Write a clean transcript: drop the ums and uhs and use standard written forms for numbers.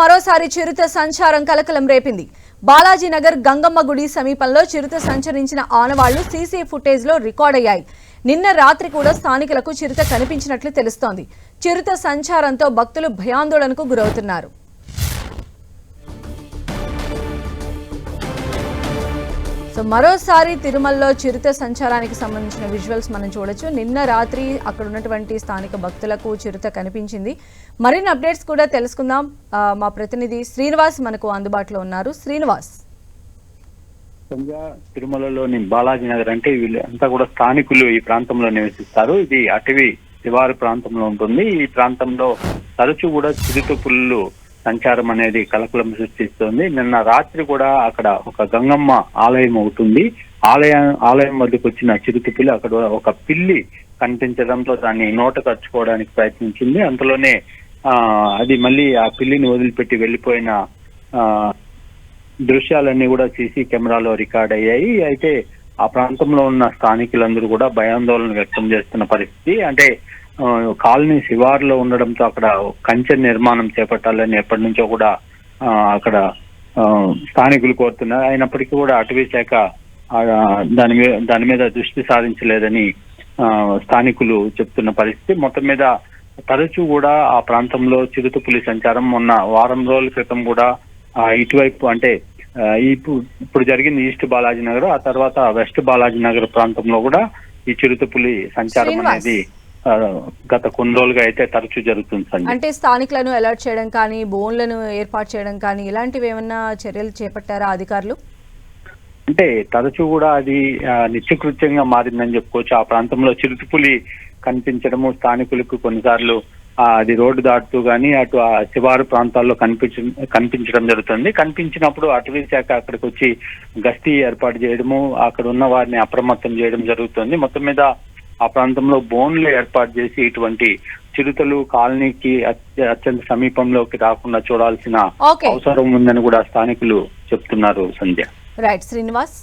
మరోసారి చిరుత సంచారం కలకలం రేపింది. బాలాజీనగర్ గంగమ్మ గుడి సమీపంలో చిరుత సంచరించిన ఆనవాళ్లు సీసీ ఫుటేజ్ లో రికార్డ్ అయ్యాయి. నిన్న రాత్రి కూడా స్థానికులకు చిరుత కనిపించినట్లు తెలుస్తోంది. చిరుత సంచారంతో భక్తులు భయాందోళనకు గురవుతున్నారు. మరోసారి తిరుమలలో చిరుత సంచారానికి సంబంధించిన విజువల్స్ మనం చూడొచ్చు. నిన్న రాత్రి అక్కడ ఉన్నటువంటి స్థానిక భక్తులకు చిరుత కనిపించింది. మరిన్ని అప్డేట్స్ కూడా తెలుసుకుందాం. మా ప్రతినిధి శ్రీనివాస్ మనకు అందుబాటులో ఉన్నారు. శ్రీనివాస్, తిరుమలలోని బాలాజీ నగర్ అంటే వీళ్ళంతా కూడా స్థానికులు ఈ ప్రాంతంలో నివసిస్తారు. ఇది అటవీ శివారు ప్రాంతంలో ఉంటుంది. ఈ ప్రాంతంలో తరచూ కూడా చిరుత పులులు సంచారం అనేది కలకలం సృష్టిస్తుంది. నిన్న రాత్రి కూడా అక్కడ ఒక గంగమ్మ ఆలయం అవుతుంది. ఆలయం వద్దకు వచ్చిన చిరుతపులి అక్కడ ఒక పిల్లి కనిపించడంతో దాన్ని నోట కరుచుకోవడానికి ప్రయత్నించింది. అంతలోనే అది మళ్ళీ ఆ పిల్లిని వదిలిపెట్టి వెళ్లిపోయిన దృశ్యాలన్నీ కూడా సీసీ కెమెరాలో రికార్డ్ అయ్యాయి. అయితే ఆ ప్రాంతంలో ఉన్న స్థానికులందరూ కూడా భయాందోళన వ్యక్తం చేస్తున్న పరిస్థితి. అంటే కాలనీ శివారులో ఉండడంతో అక్కడ కంచె నిర్మాణం చేపట్టాలని ఎప్పటి నుంచో కూడా అక్కడ స్థానికులు కోరుతున్నారు. అయినప్పటికీ కూడా అటవీ శాఖ దాని మీద దృష్టి సారించలేదని స్థానికులు చెప్తున్న పరిస్థితి. మొత్తం మీద తరచూ కూడా ఆ ప్రాంతంలో చిరుతపులి సంచారం మొన్న వారం రోజుల క్రితం కూడా ఇటువైపు అంటే ఇప్పుడు జరిగింది ఈస్ట్ బాలాజీ నగర్, ఆ తర్వాత వెస్ట్ బాలాజీ నగర్ ప్రాంతంలో కూడా ఈ చిరుతపులి సంచారం అనేది గత కొన్ని రోజులుగా అయితే తరచూ జరుగుతుంది. అంటే స్థానికులను అలర్ట్ చేయడం కానీ, బోన్లను ఏర్పాటు చేయడం కానీ ఇలాంటివి ఏమన్నా చర్యలు చేపట్టారా అధికారులు? అంటే తరచూ కూడా అది నిత్యకృత్యంగా మారిందని చెప్పుకోవచ్చు. ఆ ప్రాంతంలో చిరుతపులి కనిపించడము స్థానికులకు కొన్నిసార్లు అది రోడ్డు దాటుతూ కానీ అటు ఆ శివారు ప్రాంతాల్లో కనిపించడం జరుగుతుంది. కనిపించినప్పుడు అటవీ శాఖ అక్కడికి వచ్చి గస్తీ ఏర్పాటు చేయడము, అక్కడ ఉన్న వారిని అప్రమత్తం చేయడం జరుగుతుంది. మొత్తం మీద ఆ ప్రాంతంలో బోన్లు ఏర్పాటు చేసి ఇటువంటి చిరుతలు కాలనీకి అత్యంత సమీపంలోకి రాకుండా చూడాల్సిన అవసరం ఉందని కూడా స్థానికులు చెప్తున్నారు. సంధ్య. రైట్ శ్రీనివాస్.